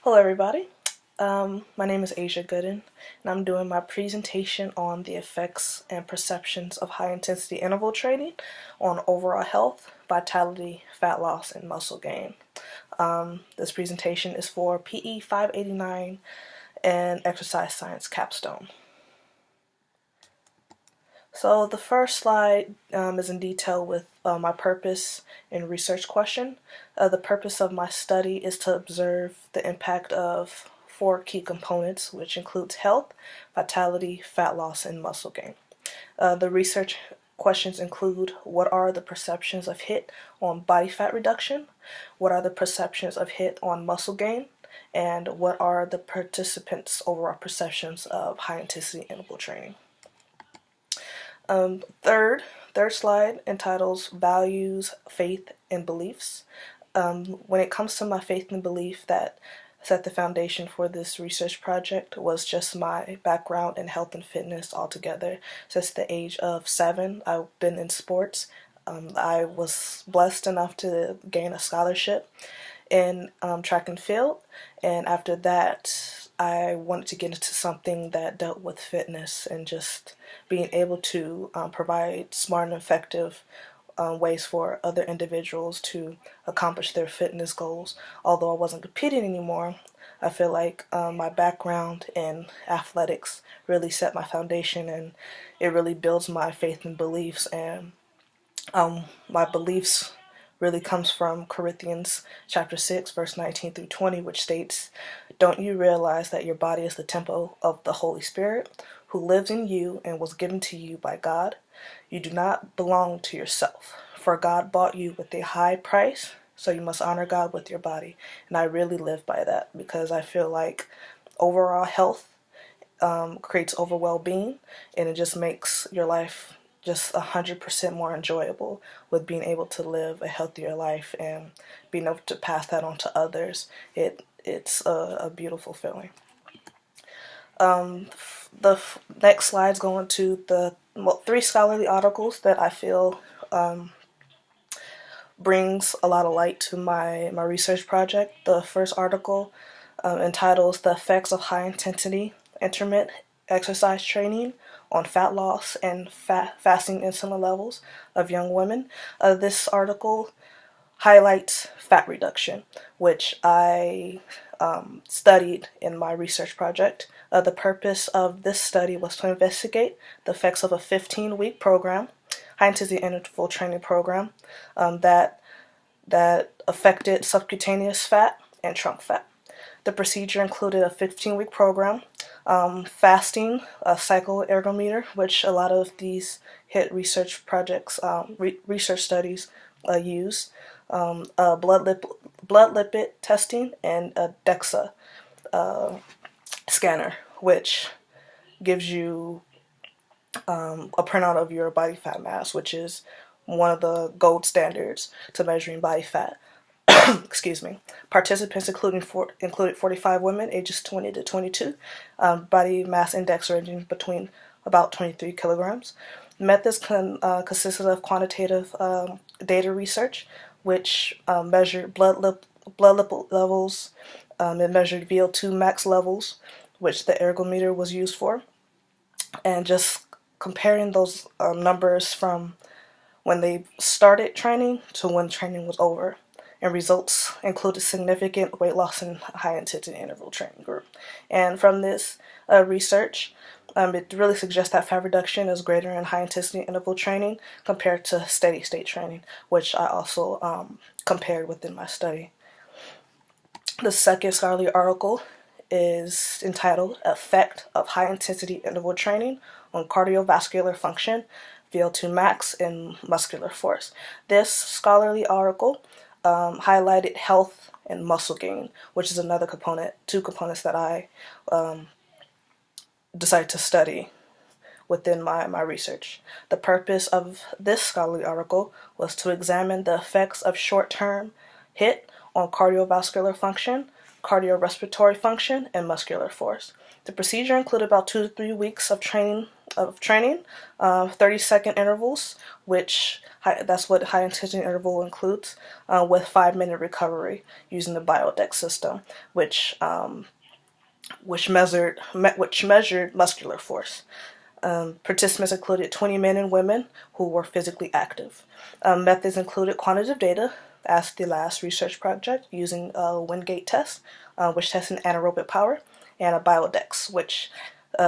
Hello everybody, my name is Asia Gooden and I'm doing my presentation on the effects and perceptions of high intensity interval training on overall health, vitality, fat loss, and muscle gain. This presentation is for PE 589 and Exercise Science Capstone. So the first slide is in detail with my purpose and research question. The purpose of my study is to observe the impact of four key components, which includes health, vitality, fat loss, and muscle gain. The research questions include: what are the perceptions of HIIT on body fat reduction? What are the perceptions of HIIT on muscle gain? And what are the participants' overall perceptions of high intensity interval training? Third slide entitles Values, Faith, and Beliefs. When it comes to my faith and belief that set the foundation for this research project was just my background in health and fitness altogether. Since the age of 7, I've been in sports. I was blessed enough to gain a scholarship in track and field, and after that I wanted to get into something that dealt with fitness and just being able to provide smart and effective ways for other individuals to accomplish their fitness goals. Although I wasn't competing anymore, I feel like my background in athletics really set my foundation, and it really builds my faith and beliefs. And my beliefs really comes from Corinthians chapter 6, verse 19 through 20, which states, "Don't you realize that your body is the temple of the Holy Spirit, who lives in you and was given to you by God? You do not belong to yourself, for God bought you with a high price, so you must honor God with your body." And I really live by that because I feel like overall health creates overall well-being, and it just makes your life just 100% more enjoyable with being able to live a healthier life and being able to pass that on to others. It's a beautiful feeling. The next slides go into the 3 scholarly articles that I feel brings a lot of light to my research project. The first article entitles "The Effects of High Intensity Intermittent Exercise Training on Fat Loss and Fasting Insulin Levels of Young Women." This article highlights fat reduction, which I studied in my research project. The purpose of this study was to investigate the effects of a 15-week program, high-intensity interval training program, that affected subcutaneous fat and trunk fat. The procedure included a 15-week program, fasting, a cycle ergometer, which a lot of these HIIT research projects, research studies use, blood lipid testing, and a DEXA scanner, which gives you a printout of your body fat mass, which is one of the gold standards to measuring body fat. Excuse me. Participants included 45 women ages 20 to 22, body mass index ranging between about 23 kilograms. Methods consisted of quantitative data research, which measured blood lipid levels. It measured VO2 max levels, which the ergometer was used for, and just comparing those numbers from when they started training to when training was over. And results included significant weight loss in high-intensity interval training group. And from this research, it really suggests that fat reduction is greater in high-intensity interval training compared to steady-state training, which I also compared within my study. The second scholarly article is entitled "Effect of High-Intensity Interval Training on Cardiovascular Function, VO2 Max, and Muscular Force." This scholarly article highlighted health and muscle gain, which is another component, 2 components that I decided to study within my research. The purpose of this scholarly article was to examine the effects of short-term HIIT on cardiovascular function, cardiorespiratory function, and muscular force. The procedure included about 2 to 3 weeks of training, 30-second intervals, that's what high intensity interval includes, with 5-minute recovery using the Biodex system, which measured muscular force. Participants included 20 men and women who were physically active. Methods included quantitative data, as the last research project, using a Wingate test, which tested anaerobic power, and a Biodex, which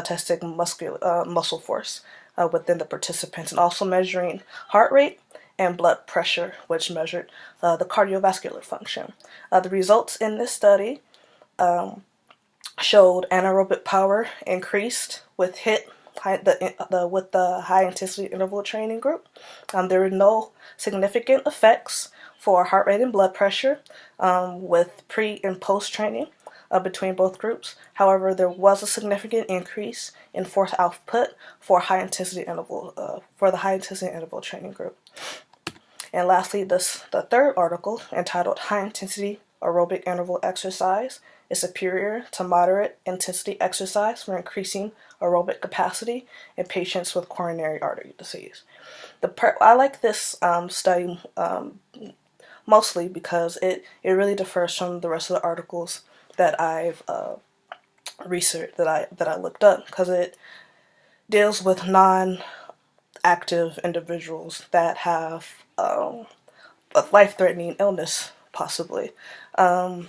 tested muscle force within the participants, and also measuring heart rate and blood pressure, which measured the cardiovascular function. The results in this study showed anaerobic power increased with with the high intensity interval training group. There were no significant effects for heart rate and blood pressure with pre and post training between both groups. However, there was a significant increase in force output for the high intensity interval training group. And lastly, the third article, entitled High Intensity Aerobic Interval Exercise is Superior to Moderate Intensity Exercise for Increasing Aerobic Capacity in Patients with Coronary Artery Disease. I like this study mostly because it really differs from the rest of the articles that I've researched, that I looked up, because it deals with non-active individuals that have a life-threatening illness, possibly,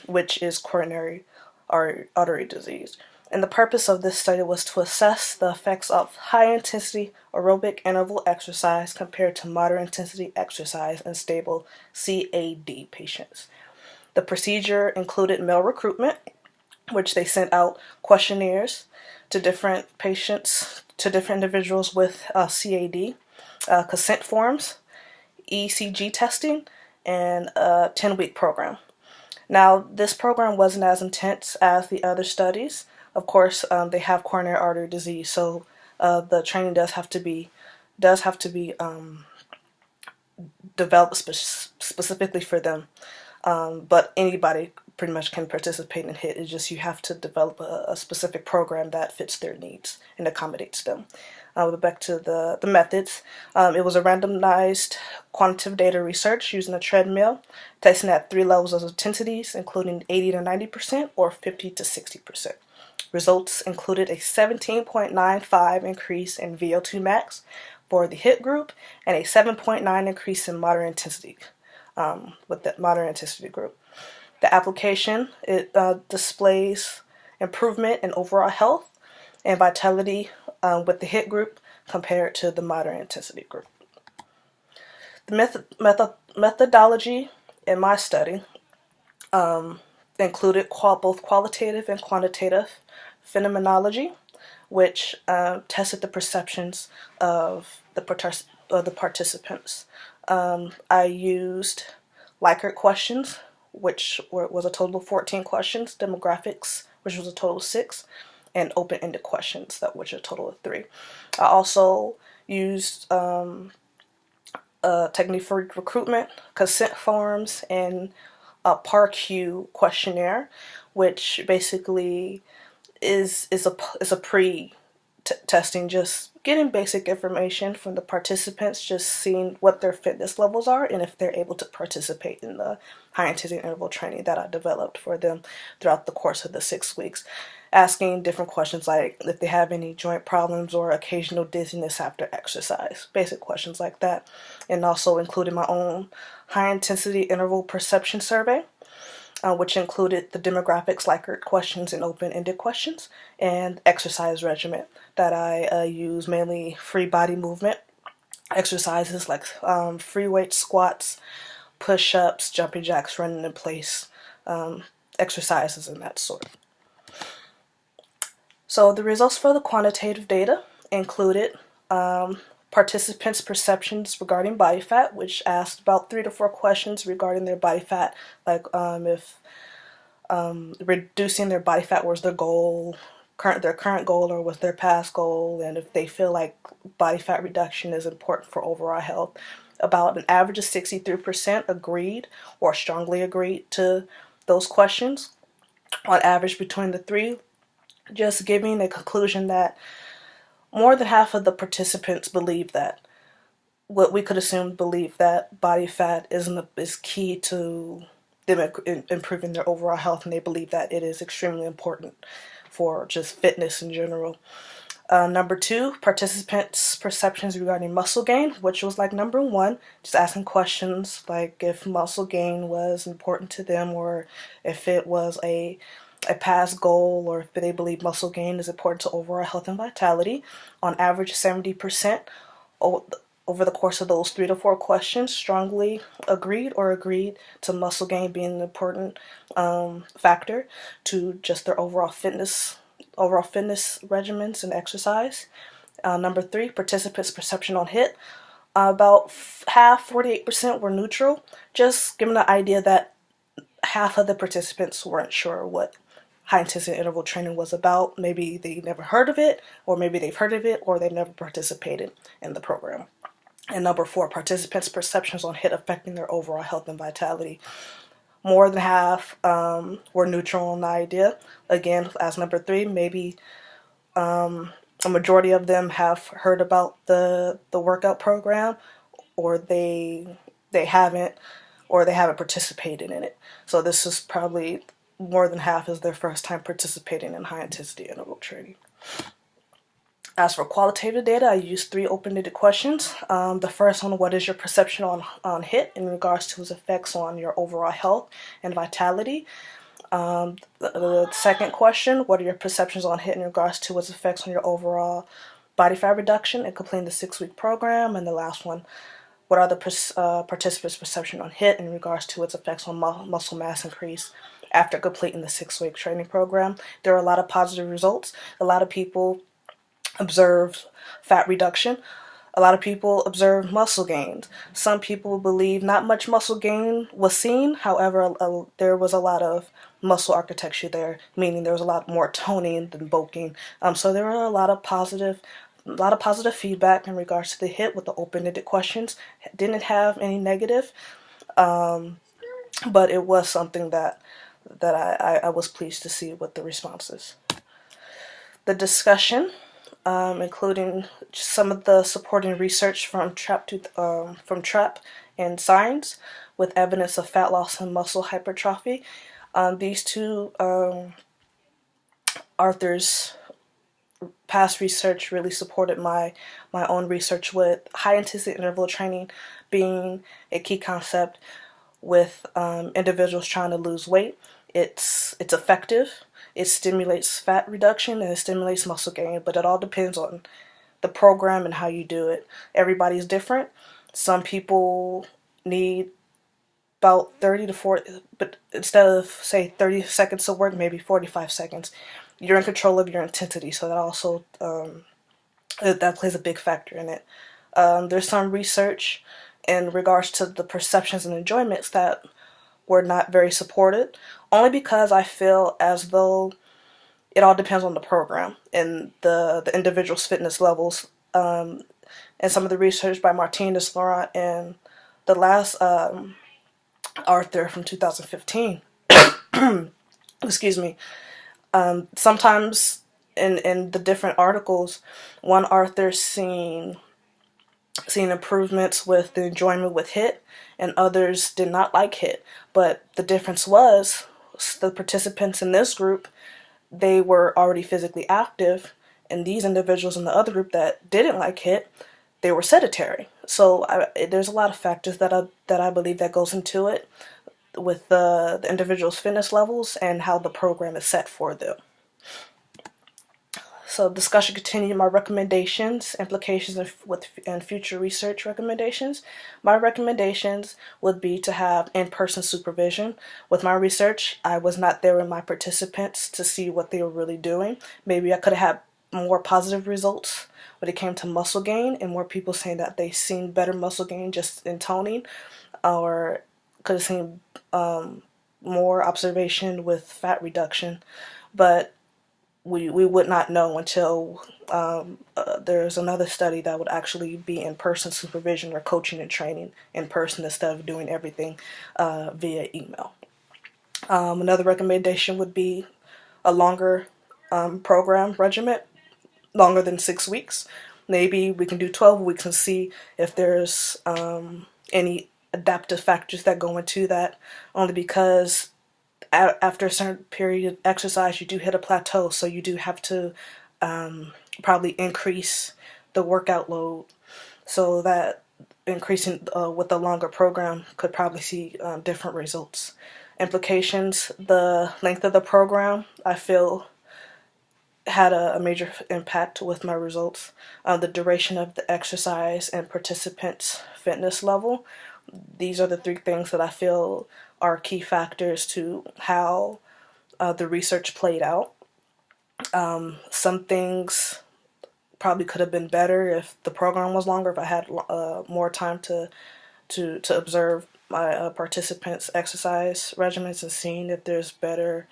which is coronary artery disease. And the purpose of this study was to assess the effects of high-intensity aerobic interval exercise compared to moderate-intensity exercise in stable CAD patients. The procedure included male recruitment, which they sent out questionnaires to different individuals with CAD, consent forms, ECG testing, and a 10-week program. Now, this program wasn't as intense as the other studies. Of course, they have coronary artery disease, so the training does have to be developed specifically for them. But anybody pretty much can participate in HIIT. It's just you have to develop a specific program that fits their needs and accommodates them. Back to the methods. It was a randomized quantitative data research using a treadmill, testing at 3 levels of intensities, including 80 to 90% or 50 to 60%. Results included a 17.95 increase in VO2 max for the HIIT group and a 7.9 increase in moderate intensity with the moderate intensity group. The application, it displays improvement in overall health and vitality with the HIIT group compared to the moderate intensity group. The methodology in my study included both qualitative and quantitative phenomenology, which tested the perceptions of the participants. I used Likert questions, which was a total of 14 questions, demographics, which was a total of 6, and open-ended questions, which are a total of 3. I also used a technique for recruitment, consent forms, and a PAR-Q questionnaire, which basically is a pre-testing, just getting basic information from the participants, just seeing what their fitness levels are and if they're able to participate in the high-intensity interval training that I developed for them throughout the course of the 6 weeks. Asking different questions like if they have any joint problems or occasional dizziness after exercise, basic questions like that. And also included my own high-intensity interval perception survey, which included the demographics, Likert questions, and open-ended questions, and exercise regimen that I use, mainly free body movement exercises like free weight squats, push-ups, jumping jacks, running in place, exercises and that sort. So the results for the quantitative data included participants' perceptions regarding body fat, which asked about 3 to 4 questions regarding their body fat, like if reducing their body fat was their goal, their current goal, or was their past goal, and if they feel like body fat reduction is important for overall health. About an average of 63% agreed or strongly agreed to those questions. on average between the three, just giving a conclusion that more than half of the participants believe that what we could assume believe that body fat is key to them improving their overall health, and they believe that it is extremely important for just fitness in general. Number two, participants' perceptions regarding muscle gain, which was like number one, just asking questions like if muscle gain was important to them, or if it was a past goal, or if they believe muscle gain is important to overall health and vitality. On average, 70% over the course of those 3 to 4 questions strongly agreed to muscle gain being an important factor to just their overall fitness regimens and exercise. Number three, participants' perception on HIIT. About half, 48%, were neutral, just giving the idea that half of the participants weren't sure what high intensity interval training was about. Maybe they never heard of it, or maybe they've heard of it, or they've never participated in the program. And number four, participants' perceptions on HIIT affecting their overall health and vitality. More than half were neutral on the idea. Again, as number three, maybe a majority of them have heard about the workout program, or they haven't participated in it. So this is probably more than half is their first time participating in high intensity interval training. As for qualitative data, I used 3 open-ended questions. The first one, what is your perception on HIIT in regards to its effects on your overall health and vitality? The second question, what are your perceptions on HIIT in regards to its effects on your overall body fat reduction and completing the 6-week program? And the last one, what are the participants' perception on HIIT in regards to its effects on muscle mass increase after completing the 6-week training program? There are a lot of positive results. A lot of people observed fat reduction. A lot of people observed muscle gains. Some people believe not much muscle gain was seen. However, there was a lot of muscle architecture there, meaning there was a lot more toning than bulking. So there were a lot of positive feedback in regards to the HIIT with the open-ended questions. Didn't have any negative, but it was something that I was pleased to see with the responses. The discussion, including some of the supporting research from TRAP and Science with evidence of fat loss and muscle hypertrophy. These two authors' past research really supported my own research with high intensity interval training being a key concept with individuals trying to lose weight. It's effective. It stimulates fat reduction and it stimulates muscle gain, but it all depends on the program and how you do it. Everybody's different. Some people need about 30 to 40, but instead of say 30 seconds of work, maybe 45 seconds. You're in control of your intensity, so that also that plays a big factor in it. There's some research in regards to the perceptions and enjoyments that were not very supported, only because I feel as though it all depends on the program and the individual's fitness levels. And some of the research by Martinez, Laurent, and the last author from 2015, excuse me, sometimes in the different articles, one author seen improvements with the enjoyment with HIIT, and others did not like HIIT. But the difference was the participants in this group, they were already physically active, and these individuals in the other group that didn't like HIIT, they were sedentary. So there's a lot of factors that I believe that goes into it with the individual's fitness levels and how the program is set for them. So discussion continued. My recommendations, implications, and future research recommendations. My recommendations would be to have in-person supervision. With my research, I was not there with my participants to see what they were really doing. Maybe I could have had more positive results when it came to muscle gain, and more people saying that they seen better muscle gain just in toning, or could have seen more observation with fat reduction. But we would not know until there's another study that would actually be in-person supervision or coaching and training in person instead of doing everything via email. Another recommendation would be a longer program regimen, longer than 6 weeks. Maybe we can do 12 weeks and see if there's any adaptive factors that go into that, only because after a certain period of exercise, you do hit a plateau, so you do have to probably increase the workout load so that increasing with a longer program could probably see different results. Implications: the length of the program, I feel, had a major impact with my results. The duration of the exercise and participants' fitness level. These are the three things that I feel are key factors to how the research played out. Some things probably could have been better if the program was longer, if I had more time to observe my participants' exercise regimens and seeing if there's better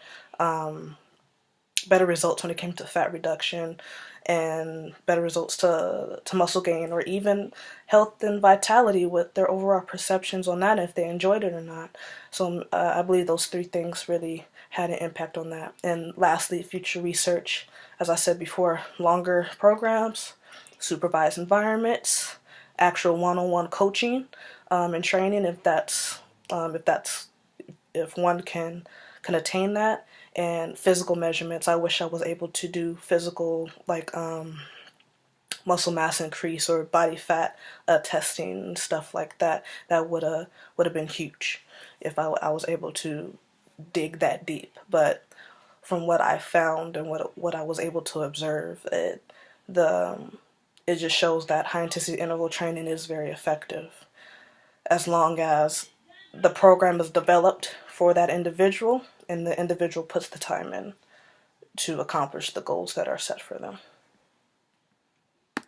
results when it came to fat reduction and better results to muscle gain, or even health and vitality with their overall perceptions on that, if they enjoyed it or not. So I believe those three things really had an impact on that. And lastly, future research, as I said before, longer programs, supervised environments, actual one-on-one coaching and training, if one can attain that, and physical measurements. I wish I was able to do physical, like muscle mass increase or body fat testing and stuff like that. That would have been huge if I was able to dig that deep. But from what I found and what I was able to observe, it just shows that high intensity interval training is very effective as long as the program is developed for that individual and the individual puts the time in to accomplish the goals that are set for them.